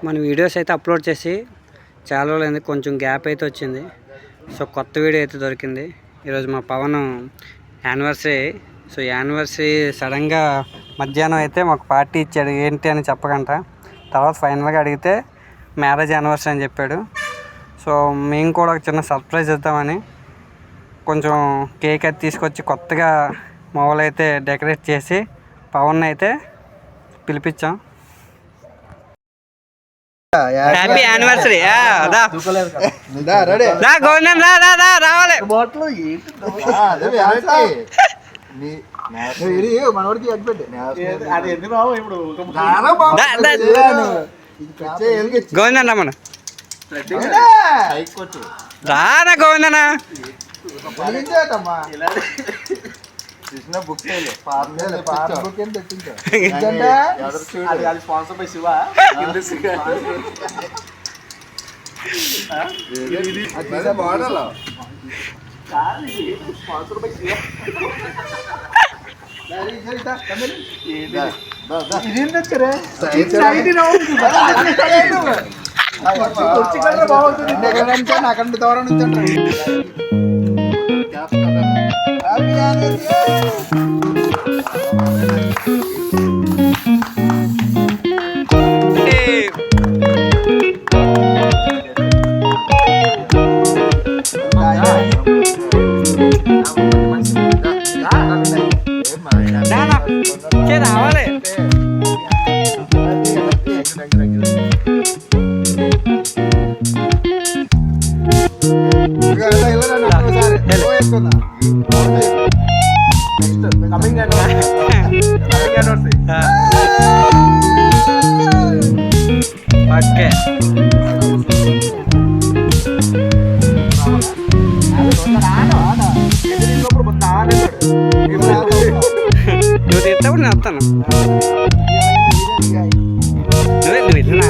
మన వీడియోస్ అయితే అప్లోడ్ చేసి చాలా రోజులైంది, కొంచెం గ్యాప్ అయితే వచ్చింది. సో కొత్త వీడియో అయితే దొరికింది. ఈరోజు మా పవన్ యానివర్సరీ. సో యానివర్సరీ సడన్గా మధ్యాహ్నం అయితే మాకు పార్టీ ఇచ్చాడు. ఏంటి అని చెప్పకంట. తర్వాత ఫైనల్గా అడిగితే మ్యారేజ్ యానివర్సరీ అని చెప్పాడు. సో మేము కూడా ఒక చిన్న సర్ప్రైజ్ ఇద్దామని కొంచెం కేక్ అయితే తీసుకొచ్చి కొత్తగా మామూలు అయితే డెకరేట్ చేసి పవన్ అయితే పిలిపించాం. Happy anniversary. గోవిందన్ రావాలి. గోవిందన్ రమ్మను. రానా గోవిందనా. నాకంటే దూరం నుంచి రావాలి. ఓకే నువ్వు తెస్తావు నేను వస్తాను. నువ్వు వెళ్ళినా